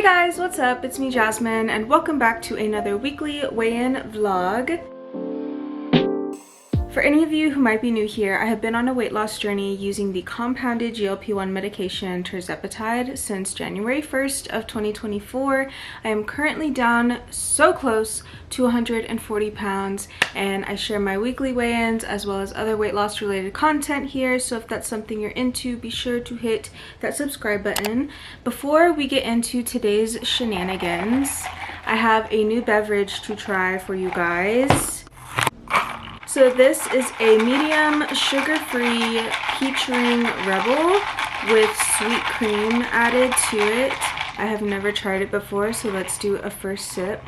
guys, what's up? It's me, Jasmine, and welcome back to another weekly weigh-in vlog. For any of you who might be new here, I have been on a weight loss journey using the compounded GLP-1 medication tirzepatide since January 1st of 2024. I am currently down so close to 140 pounds, and I share my weekly weigh-ins as well as other weight loss related content here, so if that's something you're into, be sure to hit that subscribe button. Before we get into today's shenanigans, I have a new beverage to try for you guys. So this is a medium sugar-free peach ring rebel with sweet cream added to it. I have never tried it before, so let's do a first sip.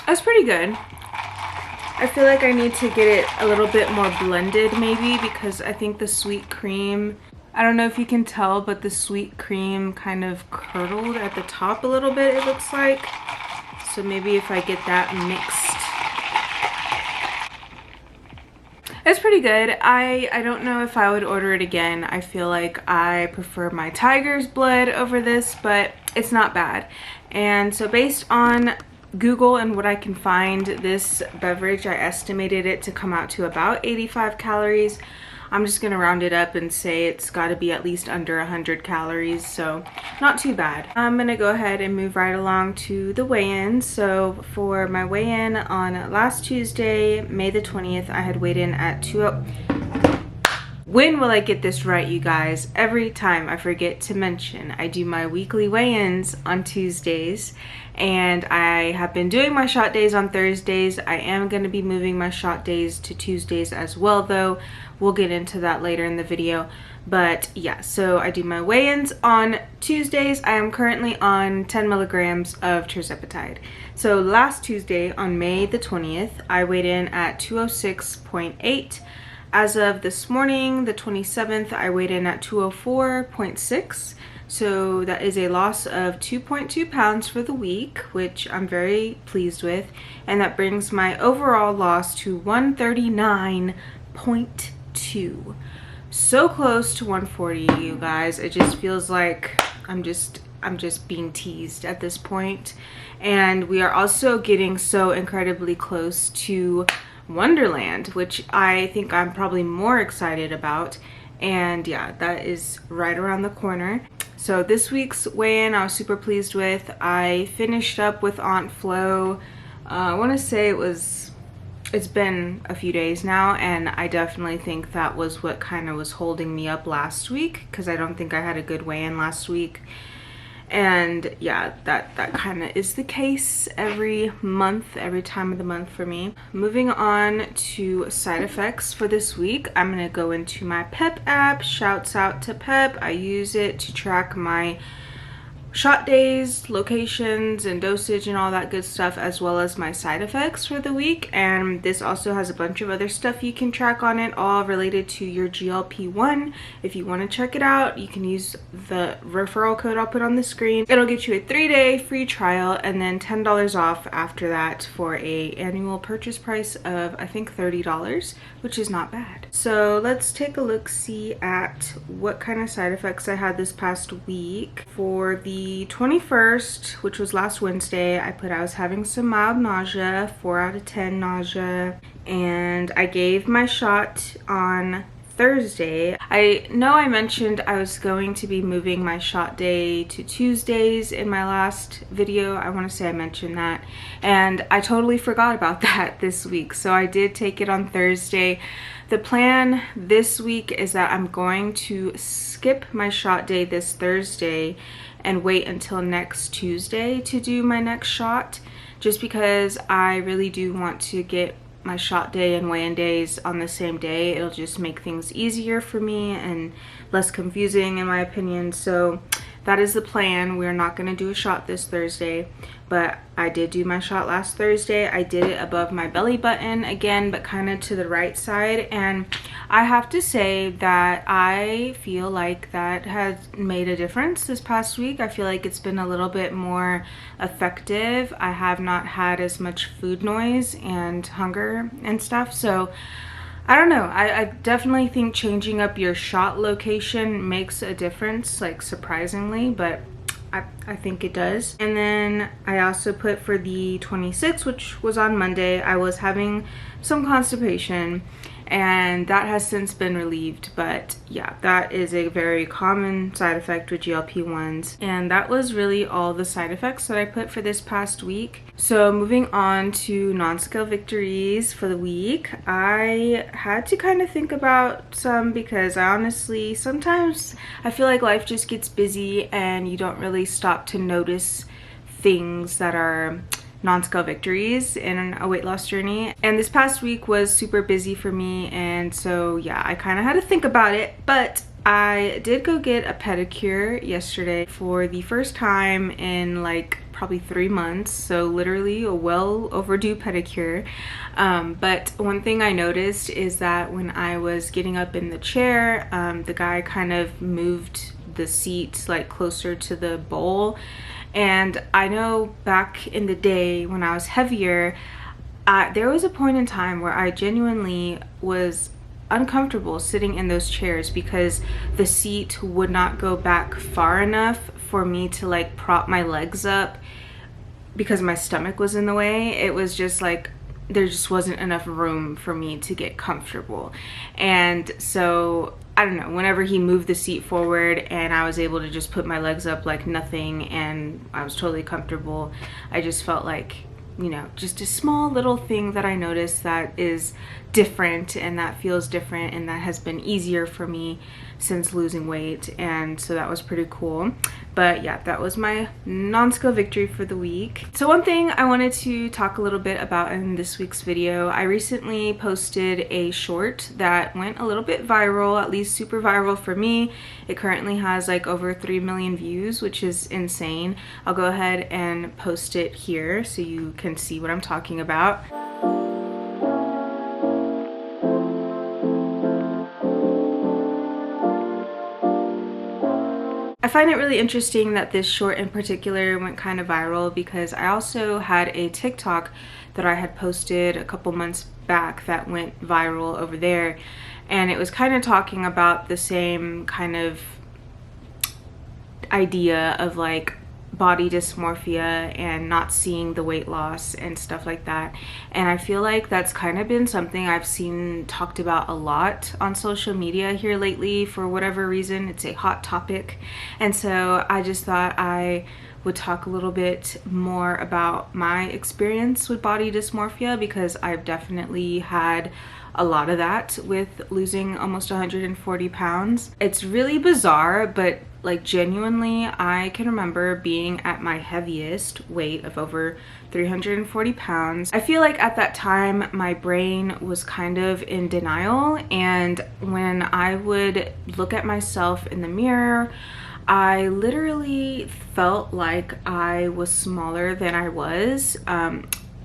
That's pretty good. I feel like I need to get it a little bit more blended maybe, because I think the sweet cream, I don't know if you can tell, but the sweet cream kind of curdled at the top a little bit, it looks like. So maybe if I get that mixed. It's pretty good. I don't know if I would order it again. I feel like I prefer my tiger's blood over this, but it's not bad. And so based on Google and what I can find, this beverage, I estimated it to come out to about 85 calories. I'm just gonna round it up and say it's gotta be at least under 100 calories, so not too bad. I'm gonna go ahead and move right along to the weigh-in. So for my weigh-in on last Tuesday, May the 20th, I had weighed in at When will I get this right, you guys? Every time I forget to mention, I do my weekly weigh-ins on Tuesdays, and I have been doing my shot days on Thursdays. I am going to be moving my shot days to Tuesdays as well, though. We'll get into that later in the video. But yeah, so I do my weigh-ins on Tuesdays. I am currently on 10 milligrams of tirzepatide. So last Tuesday, on May the 20th, I weighed in at 206.8. As of this morning, the 27th, I weighed in at 204.6. So that is a loss of 2.2 pounds for the week, which I'm very pleased with. And that brings my overall loss to 139.2. So close to 140, you guys. It just feels like I'm just being teased at this point. And we are also getting so incredibly close to Wonderland, which I think I'm probably more excited about. And yeah, that is right around the corner. So this week's weigh-in I was super pleased with. I finished up with Aunt Flo. I want to say it's been a few days now, and I definitely think that was what kind of was holding me up last week, because I don't think I had a good weigh-in last week. And yeah, that kind of is the case every month, every time of the month for me. Moving on to side effects for this week, I'm gonna go into my Pep app. Shouts out to Pep. I use it to track my shot days, locations, and dosage and all that good stuff, as well as my side effects for the week. And this also has a bunch of other stuff you can track on it, all related to your GLP-1. If you want to check it out, you can use the referral code I'll put on the screen. It'll get you a 3-day free trial and then $10 off after that for a annual purchase price of I think $30, which is not bad. So let's take a look-see at what kind of side effects I had this past week. For the 21st, which was last Wednesday, I was having some mild nausea, 4 out of 10 nausea, and I gave my shot on Thursday. I know I mentioned I was going to be moving my shot day to Tuesdays in my last video. I want to say I mentioned that, and I totally forgot about that this week. So I did take it on Thursday. The plan this week is that I'm going to skip my shot day this Thursday and wait until next Tuesday to do my next shot, just because I really do want to get my shot day and weigh-in days on the same day. It'll just make things easier for me and less confusing in my opinion. So that is the plan. We're not going to do a shot this Thursday, but I did do my shot last Thursday. I did it above my belly button again, but kind of to the right side. And I have to say that I feel like that has made a difference this past week. I feel like it's been a little bit more effective. I have not had as much food noise and hunger and stuff. So I don't know. I definitely think changing up your shot location makes a difference, like surprisingly, but I think it does. And then I also put for the 26th, which was on Monday, I was having some constipation, and that has since been relieved. But yeah, that is a very common side effect with GLP-1s. And that was really all the side effects that I put for this past week. So moving on to non-scale victories for the week, I had to kind of think about some, because I honestly, sometimes I feel like life just gets busy and you don't really stop to notice things that are non-scale victories in a weight loss journey. And this past week was super busy for me, and so yeah, I kind of had to think about it. But I did go get a pedicure yesterday for the first time in like probably 3 months, so literally a well overdue pedicure. But one thing I noticed is that when I was getting up in the chair, the guy kind of moved the seat like closer to the bowl. And I know back in the day when I was heavier, there was a point in time where I genuinely was uncomfortable sitting in those chairs because the seat would not go back far enough for me to like prop my legs up because my stomach was in the way. It was just like there just wasn't enough room for me to get comfortable. And so I don't know, whenever he moved the seat forward and I was able to just put my legs up like nothing and I was totally comfortable, I just felt like, you know, just a small little thing that I noticed that is different and that feels different and that has been easier for me since losing weight. And so that was pretty cool. But yeah, that was my non-scale victory for the week. So one thing I wanted to talk a little bit about in this week's video, I recently posted a short that went a little bit viral, at least super viral for me. It currently has like over 3 million views, which is insane. I'll go ahead and post it here so you can see what I'm talking about. I find it really interesting that this short in particular went kind of viral because I also had a TikTok that I had posted a couple months back that went viral over there, and it was kind of talking about the same kind of idea of like body dysmorphia and not seeing the weight loss and stuff like that. And I feel like that's kind of been something I've seen talked about a lot on social media here lately. For whatever reason, it's a hot topic, and so I just thought I would talk a little bit more about my experience with body dysmorphia, because I've definitely had a lot of that with losing almost 140 pounds. It's really bizarre, but like genuinely, I can remember being at my heaviest weight of over 340 pounds. I feel like at that time, my brain was kind of in denial. And when I would look at myself in the mirror, I literally felt like I was smaller than I was.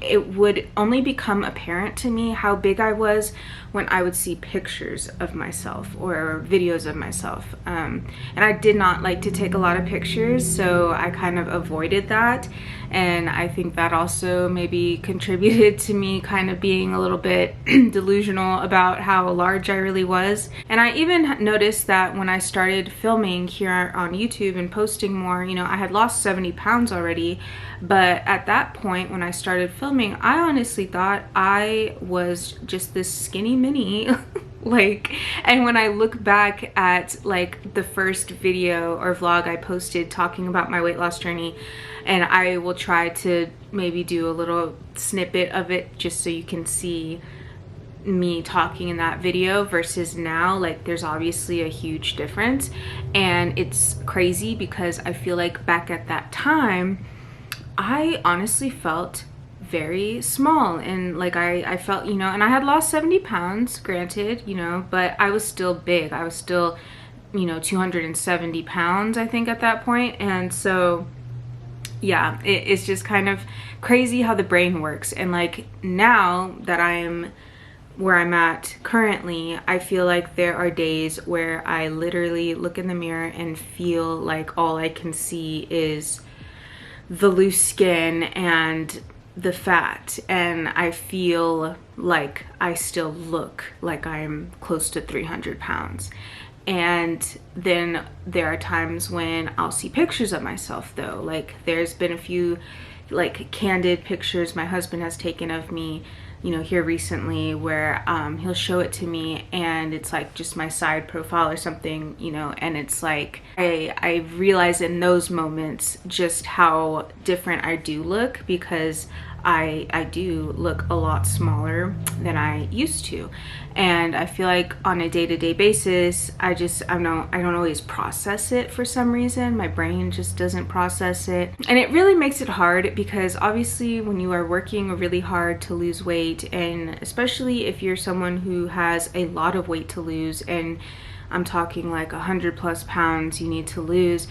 It would only become apparent to me how big I was when I would see pictures of myself or videos of myself. And I did not like to take a lot of pictures, so I kind of avoided that. And I think that also maybe contributed to me kind of being a little bit delusional about how large I really was. And I even noticed that when I started filming here on YouTube and posting more, you know, I had lost 70 pounds already. But at that point, when I started filming, I honestly thought I was just this skinny mini. Like, and when I look back at like the first video or vlog I posted talking about my weight loss journey, and I will try to maybe do a little snippet of it just so you can see me talking in that video versus now, like there's obviously a huge difference. And it's crazy because I feel like back at that time, I honestly felt very small, and like I felt, you know, and I had lost 70 pounds, granted, you know, but I was still big. I was still you know, 270 pounds, I think, at that point. And so yeah, it's just kind of crazy how the brain works. And like now that I'm where I'm at currently, I feel like there are days where I literally look in the mirror and feel like all I can see is the loose skin and the fat, and I feel like I still look like I'm close to 300 pounds. And then there are times when I'll see pictures of myself though. Like there's been a few like candid pictures my husband has taken of me, you know, here recently, where he'll show it to me and it's like just my side profile or something, you know, and it's like I realize in those moments just how different I do look, because I do look a lot smaller than I used to. And I feel like on a day-to-day basis, I don't always process it for some reason. My brain just doesn't process it. And it really makes it hard, because obviously when you are working really hard to lose weight, and especially if you're someone who has a lot of weight to lose, and I'm talking like 100+ pounds you need to lose,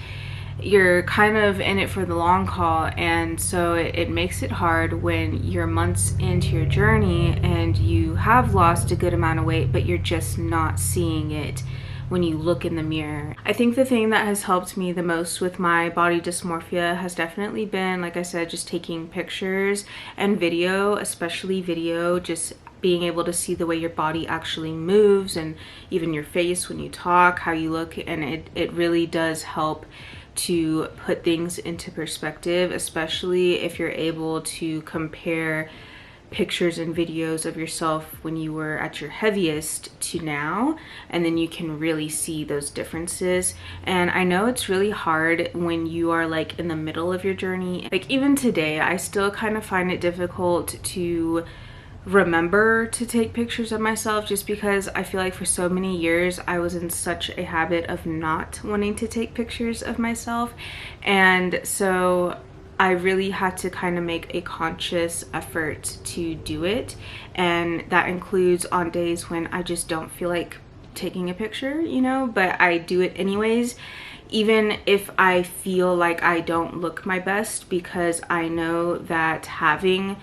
you're kind of in it for the long haul. And so it makes it hard when you're months into your journey and you have lost a good amount of weight, but you're just not seeing it when you look in the mirror. I think the thing that has helped me the most with my body dysmorphia has definitely been, like I said, just taking pictures and video, especially video, just being able to see the way your body actually moves, and even your face when you talk, how you look. And it really does help to put things into perspective, especially if you're able to compare pictures and videos of yourself when you were at your heaviest to now, and then you can really see those differences. And I know it's really hard when you are like in the middle of your journey. Like even today, I still kind of find it difficult to remember to take pictures of myself, just because I feel like for so many years I was in such a habit of not wanting to take pictures of myself. And so I really had to kind of make a conscious effort to do it, and that includes on days when I just don't feel like taking a picture, you know, but I do it anyways, even if I feel like I don't look my best, because I know that having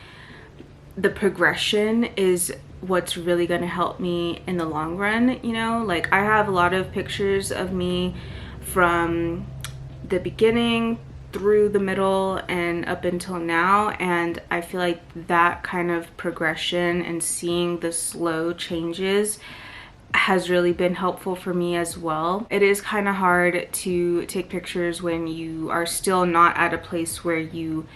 the progression is what's really going to help me in the long run. You know, like I have a lot of pictures of me from the beginning through the middle and up until now, and I feel like that kind of progression and seeing the slow changes has really been helpful for me as well. It is kind of hard to take pictures when you are still not at a place where you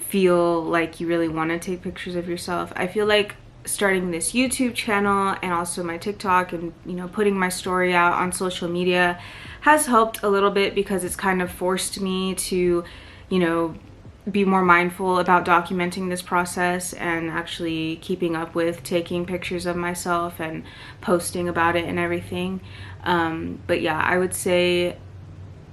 feel like you really want to take pictures of yourself. I feel like starting this YouTube channel and also my TikTok and, you know, putting my story out on social media has helped a little bit, because it's kind of forced me to, you know, be more mindful about documenting this process and actually keeping up with taking pictures of myself and posting about it and everything. But yeah, I would say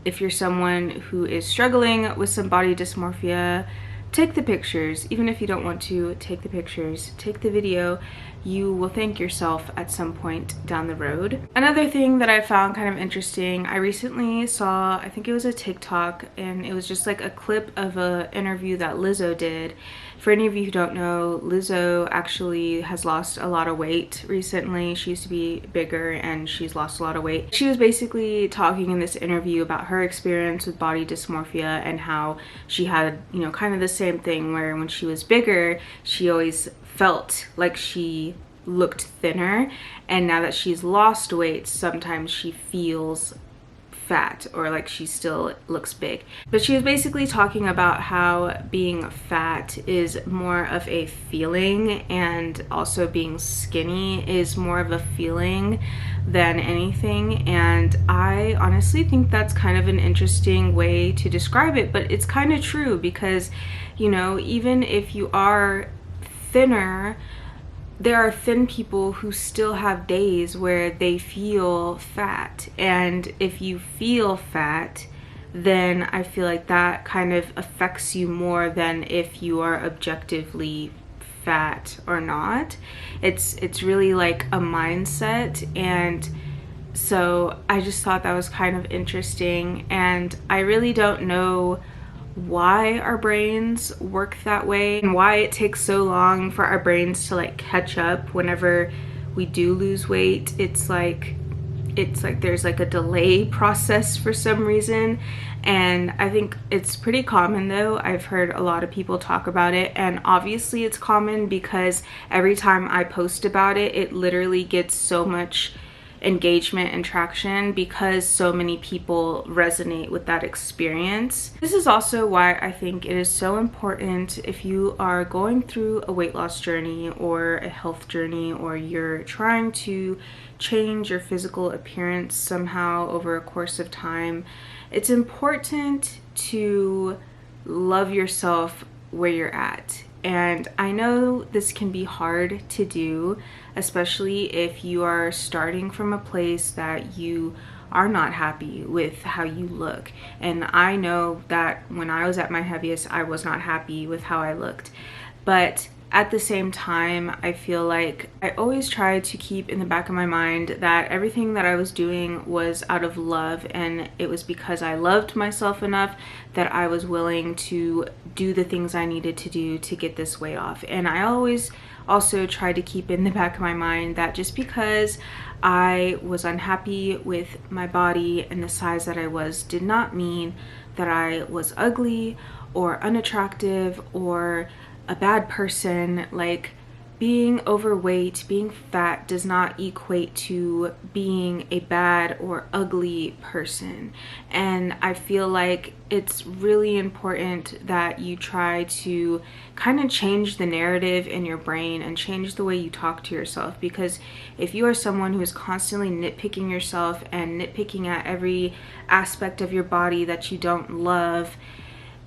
if you're someone who is struggling with some body dysmorphia, take the pictures. Even if you don't want to take the pictures, take the video. You will thank yourself at some point down the road. Another thing that I found kind of interesting, I recently saw, I think it was a TikTok, and it was just like a clip of an interview that Lizzo did. For any of you who don't know, Lizzo actually has lost a lot of weight recently. She used to be bigger and she's lost a lot of weight. She was basically talking in this interview about her experience with body dysmorphia, and how she had, you know, kind of the same thing where when she was bigger, she always felt like she looked thinner, and now that she's lost weight, sometimes she feels fat, or like she still looks big. But she was basically talking about how being fat is more of a feeling, and also being skinny is more of a feeling than anything. And I honestly think that's kind of an interesting way to describe it, but it's kind of true, because, you know, even if you are thinner, there are thin people who still have days where they feel fat. And if you feel fat, then I feel like that kind of affects you more than if you are objectively fat or not. It's really like a mindset. And So I just thought that was kind of interesting, and I really don't know why our brains work that way and why it takes so long for our brains to like catch up whenever we do lose weight. It's like there's like a delay process for some reason, and I think it's pretty common though. I've heard a lot of people talk about it, and obviously it's common because every time I post about it, it literally gets so much engagement and traction because so many people resonate with that experience. This is also why I think it is so important, if you are going through a weight loss journey or a health journey, or you're trying to change your physical appearance somehow over a course of time, it's important to love yourself where you're at. And I know this can be hard to do, especially if you are starting from a place that you are not happy with how you look. And I know that when I was at my heaviest, I was not happy with how I looked. But at the same time, I feel like I always try to keep in the back of my mind that everything that I was doing was out of love, and it was because I loved myself enough that I was willing to do the things I needed to do to get this weight off. And I always also try to keep in the back of my mind that just because I was unhappy with my body and the size that I was did not mean that I was ugly or unattractive or a bad person. Like, being overweight, being fat does not equate to being a bad or ugly person. And I feel like it's really important that you try to kind of change the narrative in your brain and change the way you talk to yourself, because if you are someone who is constantly nitpicking yourself and nitpicking at every aspect of your body that you don't love,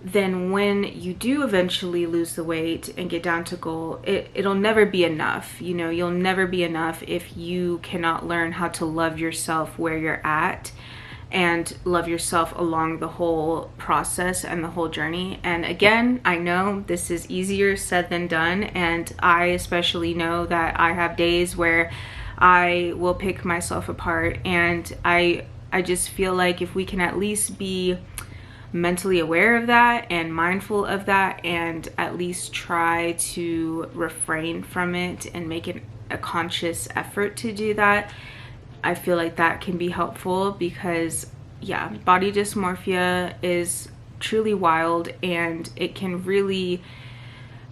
then when you do eventually lose the weight and get down to goal, it'll never be enough. You know, you'll never be enough if you cannot learn how to love yourself where you're at and love yourself along the whole process and the whole journey. And again, I know this is easier said than done, and I especially know that I have days where I will pick myself apart, and I just feel like if we can at least be mentally aware of that and mindful of that, and at least try to refrain from it and make it a conscious effort to do that, I feel like that can be helpful. Because yeah, body dysmorphia is truly wild, and it can really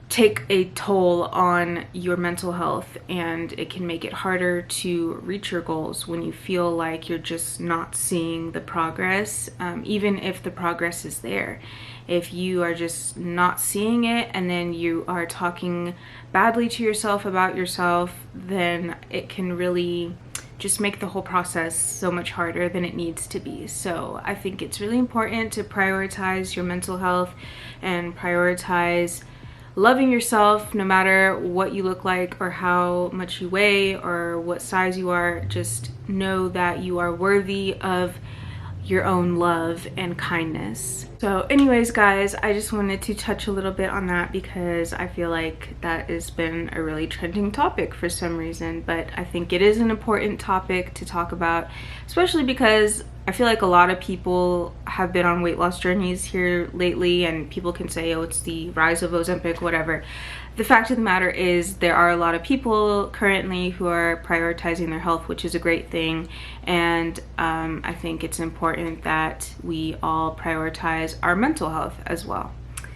take a toll on your mental health, and it can make it harder to reach your goals when you feel like you're just not seeing the progress, even if the progress is there. If you are just not seeing it, and then you are talking badly to yourself about yourself, then it can really just make the whole process so much harder than it needs to be. So I think it's really important to prioritize your mental health and prioritize loving yourself, no matter what you look like or how much you weigh or what size you are. Just know that you are worthy of your own love and kindness. So anyways, guys, I just wanted to touch a little bit on that because I feel like that has been a really trending topic for some reason, but I think it is an important topic to talk about, especially because I feel like a lot of people have been on weight loss journeys here lately, and people can say, oh, it's the rise of Ozempic, whatever. The fact of the matter is there are a lot of people currently who are prioritizing their health, which is a great thing. And I think it's important that we all prioritize our mental health as well.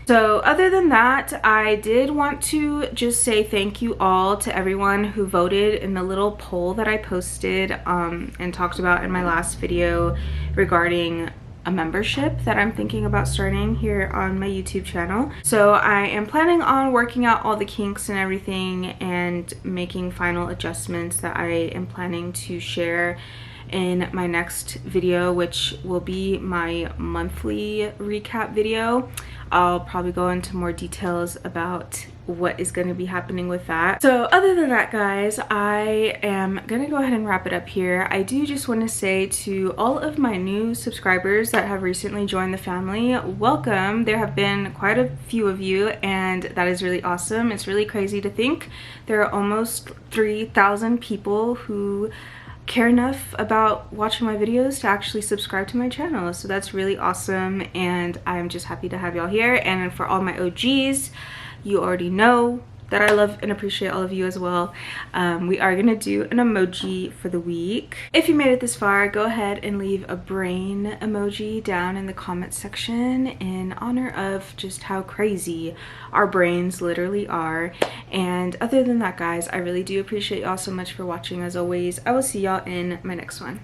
So other than that, I did want to just say thank you all to everyone who voted in the little poll that I posted and talked about in my last video regarding a membership that I'm thinking about starting here on my YouTube channel. So I am planning on working out all the kinks and everything and making final adjustments that I am planning to share in my next video, which will be my monthly recap video. I'll probably go into more details about what is going to be happening with that. So other than that, guys, I am gonna go ahead and wrap it up here. I do just want to say to all of my new subscribers that have recently joined the family, welcome. There have been quite a few of you, and that is really awesome. It's really crazy to think there are almost 3,000 people who care enough about watching my videos to actually subscribe to my channel. So that's really awesome, and I'm just happy to have y'all here. And for all my OGs, you already know that I love and appreciate all of you as well. We are gonna do an emoji for the week. If you made it this far, go ahead and leave a brain emoji down in the comment section in honor of just how crazy our brains literally are. And other than that, guys, I really do appreciate y'all so much for watching. As always, I will see y'all in my next one.